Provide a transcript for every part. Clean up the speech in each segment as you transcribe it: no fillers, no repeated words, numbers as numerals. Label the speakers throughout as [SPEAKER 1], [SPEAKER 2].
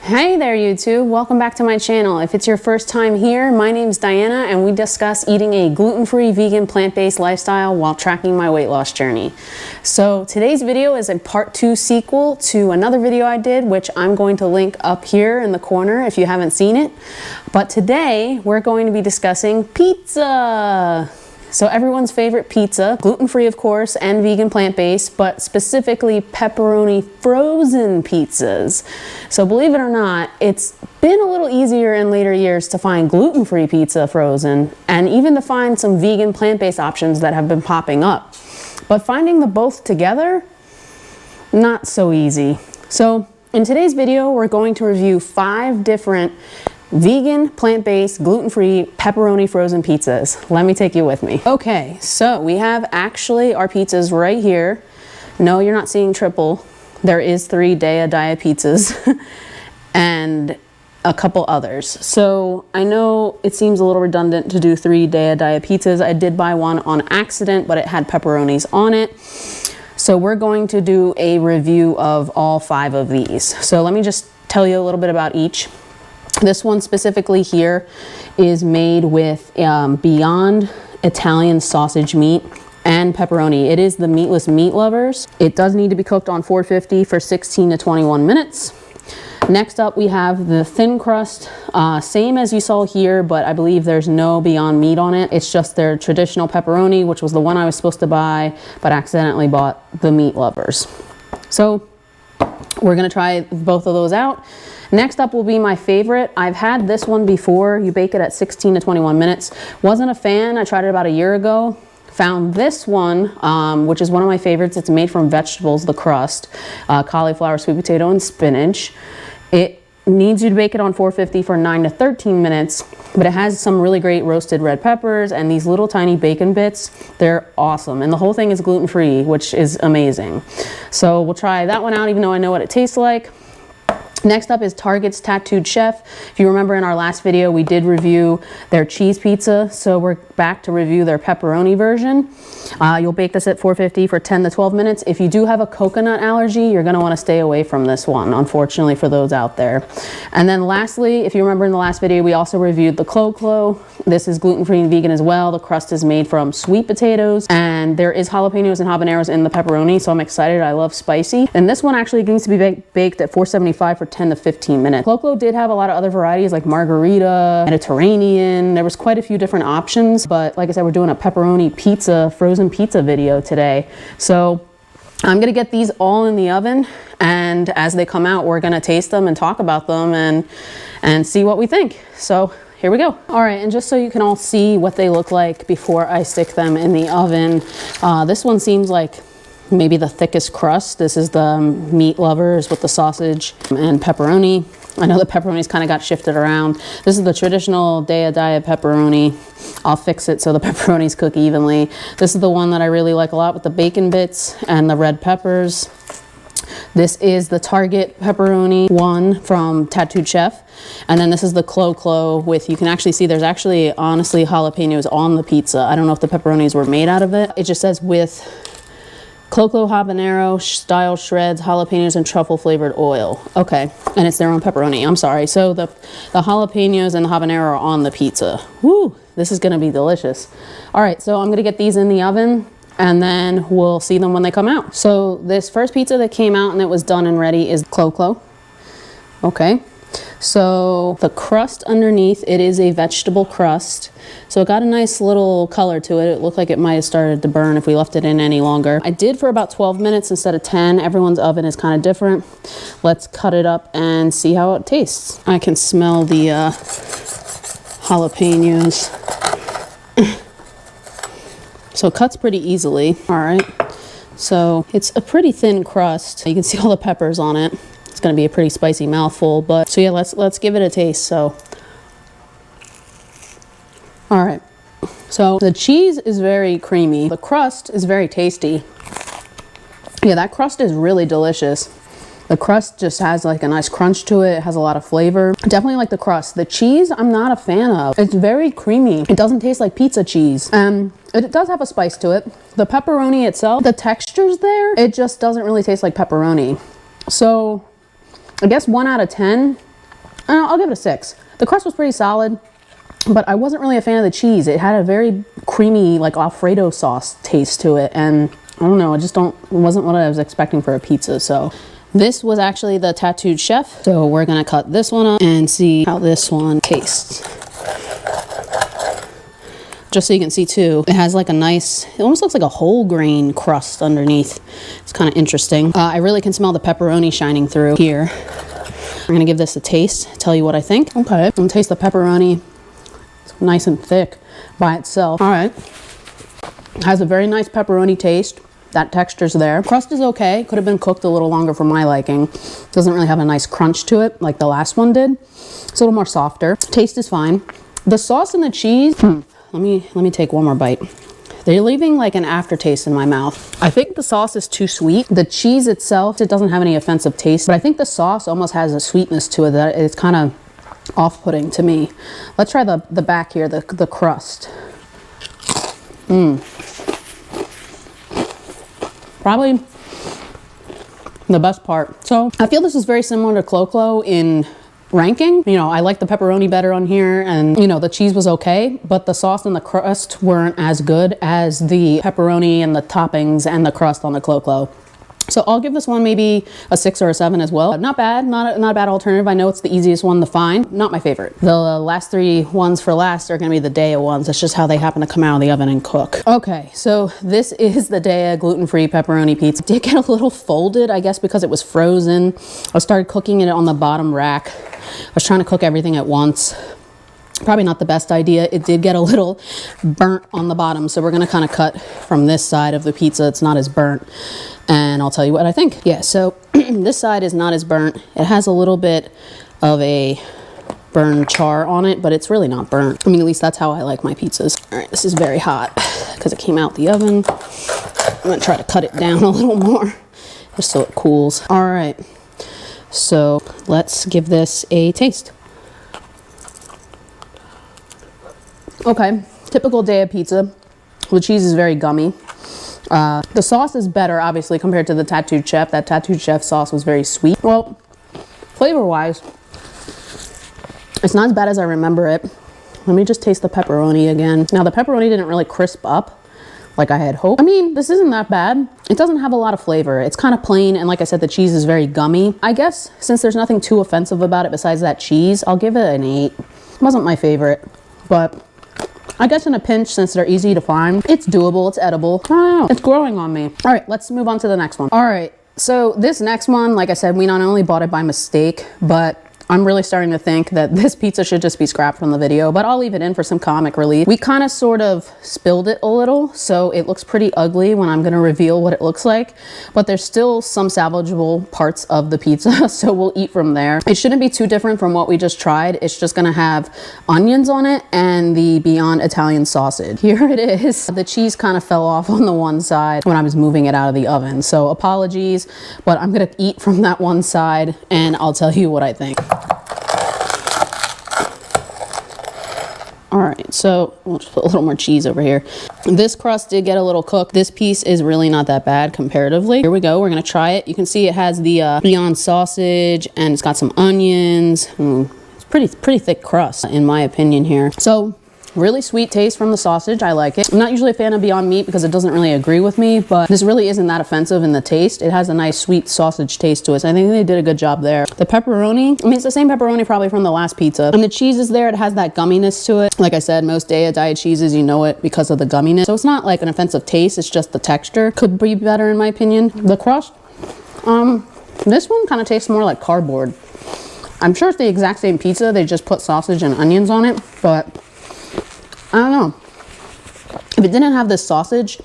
[SPEAKER 1] Hey there YouTube, welcome back to my channel. If it's your first time here, my name's Diana and we discuss eating a gluten-free, vegan, plant-based lifestyle while tracking my weight loss journey. So today's video is a part 2 sequel to another video I did, which I'm going to link up here in the corner if you haven't seen it. But today we're going to be discussing pizza. So everyone's favorite pizza, gluten-free of course, and vegan plant-based, but specifically pepperoni frozen pizzas. So believe it or not, it's been a little easier in later years to find gluten-free pizza frozen, and even to find some vegan plant-based options that have been popping up. But finding the both together, not so easy. So in today's video, we're going to review 5 different vegan, plant-based, gluten-free, pepperoni frozen pizzas. Let me take you with me. Okay, so we have actually our pizzas right here. No, you're not seeing triple. There is 3 Dea Diet pizzas and a couple others. So I know it seems a little redundant to do 3 Dea Diet pizzas. I did buy one on accident, but it had pepperonis on it. So we're going to do a review of all 5 of these. So let me just tell you a little bit about each. This one specifically here is made with Beyond Italian sausage meat and pepperoni. It is the meatless meat lovers. It does need to be cooked on 450 for 16 to 21 minutes. Next up we have the thin crust, same as you saw here, but I believe there's no Beyond Meat on it. It's just their traditional pepperoni, which was the one I was supposed to buy, but accidentally bought the meat lovers. So we're gonna try both of those out. Next up will be my favorite. I've had this one before. You bake it at 16 to 21 minutes. Wasn't a fan. I tried it about a year ago. Found this one, which is one of my favorites. It's made from vegetables, the crust, cauliflower, sweet potato, and spinach. It needs you to bake it on 450 for 9 to 13 minutes, but it has some really great roasted red peppers and these little tiny bacon bits. They're awesome. And the whole thing is gluten-free, which is amazing. So we'll try that one out, even though I know what it tastes like. Next up is Target's Tattooed Chef. If you remember in our last video, we did review their cheese pizza. So we're back to review their pepperoni version. You'll bake this at 450 for 10 to 12 minutes. If you do have a coconut allergy, you're gonna wanna stay away from this one, unfortunately for those out there. And then lastly, if you remember in the last video, we also reviewed the Clo-Clo. This is gluten-free and vegan as well. The crust is made from sweet potatoes and there is jalapenos and habaneros in the pepperoni. So I'm excited, I love spicy. And this one actually needs to be baked at 475 for 10 to 15 minutes. Clo-Clo did have a lot of other varieties like margarita, Mediterranean. There was quite a few different options, but like I said, we're doing a pepperoni pizza, frozen pizza video today. So I'm gonna get these all in the oven, and as they come out, we're gonna taste them and talk about them and see what we think. So here we go. All right, and just so you can all see what they look like before I stick them in the oven, this one seems like maybe the thickest crust. This is the meat lovers with the sausage and pepperoni. I know the pepperoni's kind of got shifted around. This is the traditional Dea Diet pepperoni. I'll fix it so the pepperonis cook evenly. This is the one that I really like a lot with the bacon bits and the red peppers. This is the Target pepperoni one from Tattooed Chef. And then this is the Clo-Clo with, you can actually see there's actually honestly jalapenos on the pizza. I don't know if the pepperonis were made out of it. It just says with Clo-Clo habanero style shreds, jalapenos, and truffle flavored oil. Okay, and it's their own pepperoni. I'm sorry. So the jalapenos and the habanero are on the pizza. Woo, this is gonna be delicious. All right, so I'm gonna get these in the oven and then we'll see them when they come out. So this first pizza that came out and it was done and ready is Clo-Clo. Okay. So the crust underneath, it is a vegetable crust. So it got a nice little color to it. It looked like it might have started to burn if we left it in any longer. I did for about 12 minutes instead of 10. Everyone's oven is kind of different. Let's cut it up and see how it tastes. I can smell the jalapenos. So it cuts pretty easily. All right. So it's a pretty thin crust. You can see all the peppers on it. It's gonna be a pretty spicy mouthful, but so yeah, let's give it a taste. So, all right. So the cheese is very creamy. The crust is very tasty. Yeah, that crust is really delicious. The crust just has like a nice crunch to it. It has a lot of flavor. Definitely like the crust. The cheese, I'm not a fan of. It's very creamy. It doesn't taste like pizza cheese. It does have a spice to it. The pepperoni itself, the texture's there. It just doesn't really taste like pepperoni. So I guess 1 out of 10. I'll give it a 6. The crust was pretty solid, but I wasn't really a fan of the cheese. It had a very creamy, like Alfredo sauce taste to it, and I don't know, it wasn't what I was expecting for a pizza. So this was actually the Tattooed Chef. So we're gonna cut this one up and see how this one tastes. Just so you can see too, it has like a nice, it almost looks like a whole grain crust underneath. It's kind of interesting. I really can smell the pepperoni shining through here. I'm gonna give this a taste, tell you what I think. Okay, I'm gonna taste the pepperoni. It's nice and thick by itself. All right, it has a very nice pepperoni taste. That texture's there. Crust is okay. Could have been cooked a little longer for my liking. Doesn't really have a nice crunch to it like the last one did. It's a little more softer. Taste is fine. The sauce and the cheese, let me take one more bite. They're leaving like an aftertaste in my mouth. I think the sauce is too sweet. The cheese itself, it doesn't have any offensive taste, but I think the sauce almost has a sweetness to it that it's kind of off-putting to me. Let's try the back here, the crust. Probably the best part. So I feel this is very similar to Clo-Clo in ranking. You know, I like the pepperoni better on here, and you know, the cheese was okay, but the sauce and the crust weren't as good as the pepperoni and the toppings and the crust on the Clo-Clo. So I'll give this one maybe a 6 or a 7 as well. Not bad, not a bad alternative. I know it's the easiest one to find. Not my favorite. The last 3 ones for last are gonna be the Daiya ones. That's just how they happen to come out of the oven and cook. Okay, so this is the Daiya gluten-free pepperoni pizza. It did get a little folded, I guess because it was frozen. I started cooking it on the bottom rack. I was trying to cook everything at once. Probably not the best idea. It did get a little burnt on the bottom, so we're gonna kind of cut from this side of the pizza. It's not as burnt, and I'll tell you what I think. Yeah, so this side is not as burnt. It has a little bit of a burned char on it, but it's really not burnt. I mean, at least that's how I like my pizzas. All right, this is very hot because it came out the oven. I'm gonna try to cut it down a little more just so it cools. All right, so let's give this a taste. Okay, typical Daiya pizza. The cheese is very gummy. The sauce is better, obviously, compared to the Tattooed Chef. That Tattooed Chef sauce was very sweet. Well, flavor-wise, it's not as bad as I remember it. Let me just taste the pepperoni again. Now, the pepperoni didn't really crisp up like I had hoped. I mean, this isn't that bad. It doesn't have a lot of flavor. It's kind of plain, and like I said, the cheese is very gummy. I guess, since there's nothing too offensive about it besides that cheese, I'll give it an 8. It wasn't my favorite, but I guess in a pinch, since they're easy to find, it's doable, it's edible. I don't know, it's growing on me. All right, let's move on to the next one. All right, so this next one, like I said, we not only bought it by mistake, but I'm really starting to think that this pizza should just be scrapped from the video, but I'll leave it in for some comic relief. We kind of sort of spilled it a little, so it looks pretty ugly when I'm gonna reveal what it looks like, but there's still some salvageable parts of the pizza, so we'll eat from there. It shouldn't be too different from what we just tried. It's just gonna have onions on it and the Beyond Italian sausage. Here it is. The cheese kind of fell off on the one side when I was moving it out of the oven, so apologies, but I'm gonna eat from that one side and I'll tell you what I think. All right, so we'll just put a little more cheese over here. This crust did get a little cooked. This piece is really not that bad comparatively. Here we go, we're gonna try it. You can see it has the Beyond sausage and it's got some onions. It's pretty thick crust in my opinion here. So really sweet taste from the sausage. I like it. I'm not usually a fan of Beyond Meat because it doesn't really agree with me, but this really isn't that offensive in the taste. It has a nice sweet sausage taste to it. So I think they did a good job there. The pepperoni, I mean, it's the same pepperoni probably from the last pizza. And the cheese is there. It has that gumminess to it. Like I said, most Daiya diet cheeses, you know it because of the gumminess. So it's not like an offensive taste. It's just the texture could be better in my opinion. The crust, this one kind of tastes more like cardboard. I'm sure it's the exact same pizza. They just put sausage and onions on it, but I don't know. If it didn't have this sausage,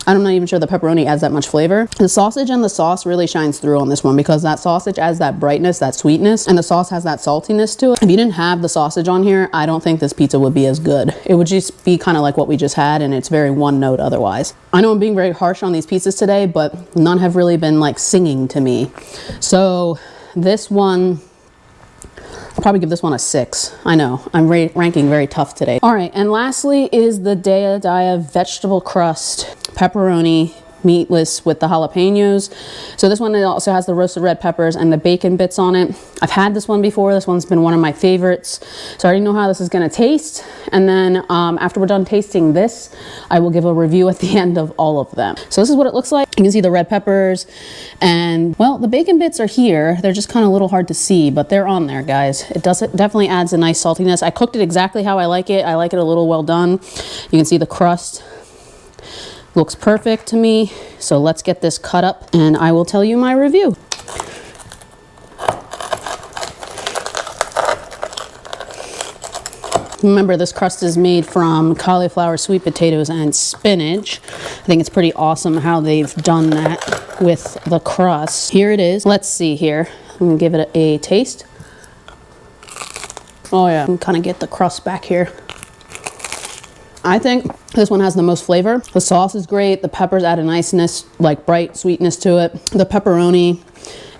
[SPEAKER 1] I'm not even sure the pepperoni adds that much flavor. The sausage and the sauce really shines through on this one because that sausage adds that brightness, that sweetness, and the sauce has that saltiness to it. If you didn't have the sausage on here, I don't think this pizza would be as good. It would just be kind of like what we just had, and it's very one note otherwise. I know I'm being very harsh on these pizzas today, but none have really been like singing to me. So this one, I'll probably give this one a 6. I know, I'm ranking very tough today. All right, and lastly is the Daiya vegetable crust, pepperoni, meatless with the jalapenos. So this one also has the roasted red peppers and the bacon bits on it. I've had this one before. This one's been one of my favorites. So I already know how this is gonna taste. And then after we're done tasting this, I will give a review at the end of all of them. So this is what it looks like. You can see the red peppers and, well, the bacon bits are here. They're just kind of a little hard to see, but they're on there, guys. It definitely adds a nice saltiness. I cooked it exactly how I like it. I like it a little well done. You can see the crust looks perfect to me. So let's get this cut up and I will tell you my review. Remember, this crust is made from cauliflower, sweet potatoes, and spinach. I think it's pretty awesome how they've done that with the crust. Here it is. Let's see here. I'm gonna give it a taste. Oh yeah, and kind of get the crust back here. I think this one has the most flavor. The sauce is great. The peppers add a niceness, like bright sweetness to it. The pepperoni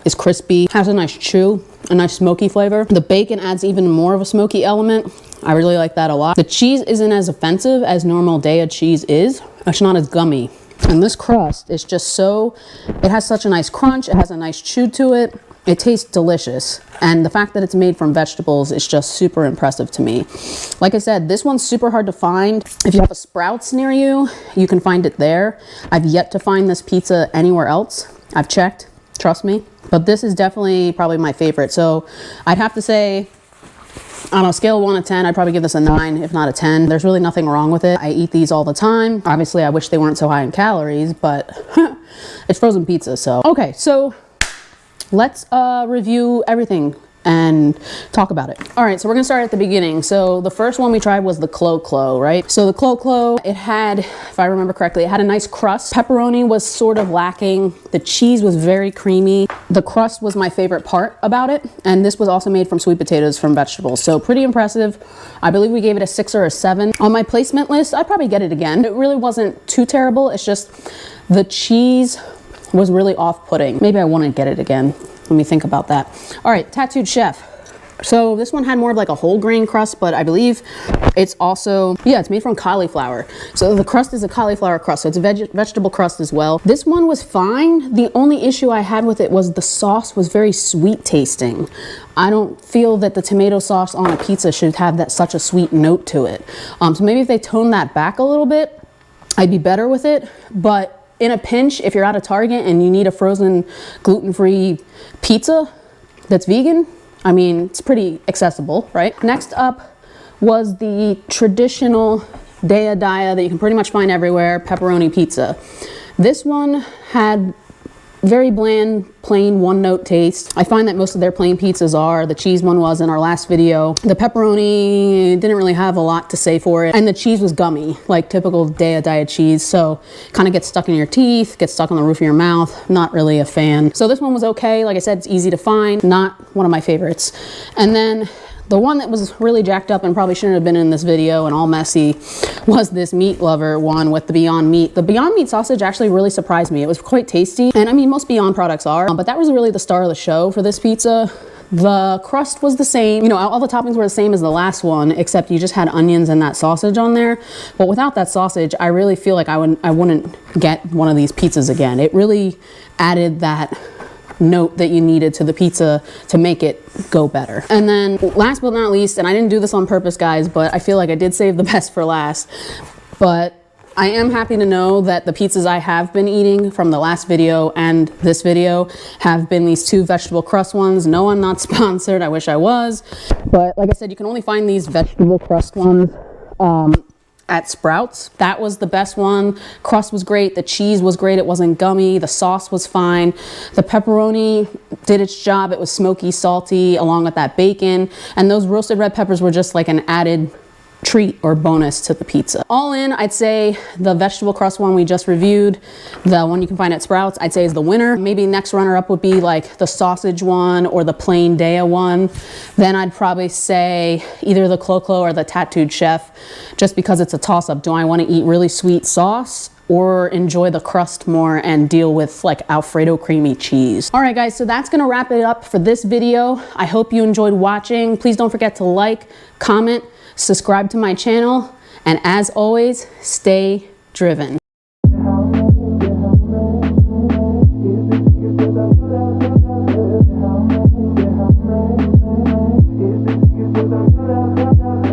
[SPEAKER 1] is crispy, has a nice chew, a nice smoky flavor. The bacon adds even more of a smoky element. I really like that a lot. The cheese isn't as offensive as normal Daiya cheese is. It's not as gummy. And this crust is just so, it has such a nice crunch. It has a nice chew to it. It tastes delicious. And the fact that it's made from vegetables is just super impressive to me. Like I said, this one's super hard to find. If you have a Sprouts near you, you can find it there. I've yet to find this pizza anywhere else. I've checked, trust me. But this is definitely probably my favorite. So I'd have to say, on a scale of 1 to 10, I'd probably give this a 9, if not a 10. There's really nothing wrong with it. I eat these all the time. Obviously, I wish they weren't so high in calories, but it's frozen pizza, so. Okay, so let's review everything and talk about it. All right, so we're gonna start at the beginning. So the first one we tried was the Clo-Clo, right? So the Clo-Clo, it had, if I remember correctly, it had a nice crust. Pepperoni was sort of lacking. The cheese was very creamy. The crust was my favorite part about it. And this was also made from sweet potatoes from vegetables. So pretty impressive. I believe we gave it a 6 or a 7. On my placement list, I'd probably get it again. It really wasn't too terrible. It's just the cheese was really off-putting. Maybe I wouldn't get it again. Let me think about that. All right, Tattooed Chef. So this one had more of like a whole grain crust, but I believe it's also, yeah, it's made from cauliflower. So the crust is a cauliflower crust, so it's a vegetable crust as well. This one was fine. The only issue I had with it was the sauce was very sweet tasting. I don't feel that the tomato sauce on a pizza should have such a sweet note to it. So maybe if they tone that back a little bit, I'd be better with it. But in a pinch, if you're at a Target and you need a frozen gluten-free pizza that's vegan, I mean, it's pretty accessible, right? Next up was the traditional Daiya that you can pretty much find everywhere, pepperoni pizza. This one had very bland, plain, one-note taste. I find that most of their plain pizzas are. The cheese one was in our last video. The pepperoni didn't really have a lot to say for it. And the cheese was gummy, like typical Daiya cheese. So kind of gets stuck in your teeth, gets stuck on the roof of your mouth. Not really a fan. So this one was okay. Like I said, it's easy to find. Not one of my favorites. And then the one that was really jacked up and probably shouldn't have been in this video and all messy was this Meat Lover one with the Beyond Meat. The Beyond Meat sausage actually really surprised me. It was quite tasty. And I mean, most Beyond products are, but that was really the star of the show for this pizza. The crust was the same. You know, all the toppings were the same as the last one, except you just had onions and that sausage on there. But without that sausage, I really feel like I wouldn't get one of these pizzas again. It really added that note that you needed to the pizza to make it go better. And then last but not least, and I didn't do this on purpose, guys, but I feel like I did save the best for last, but I am happy to know that the pizzas I have been eating from the last video and this video have been these 2 vegetable crust ones. No, I'm not sponsored. I wish I was, but like I said, you can only find these vegetable crust ones at Sprouts. That was the best one. Crust was great. The cheese was great. It wasn't gummy. The sauce was fine. The pepperoni did its job. It was smoky, salty, along with that bacon. And those roasted red peppers were just like an added treat or bonus to the pizza. All in, I'd say the vegetable crust one we just reviewed, the one you can find at Sprouts, I'd say is the winner. Maybe next runner up would be like the sausage one or the plain Daiya one. Then I'd probably say either the Clo-Clo or the Tattooed Chef, just because it's a toss-up. Do I want to eat really sweet sauce or enjoy the crust more and deal with like Alfredo creamy cheese? All right, guys, so that's gonna wrap it up for this video. I hope you enjoyed watching. Please don't forget to like, comment, subscribe to my channel, and as always, stay driven.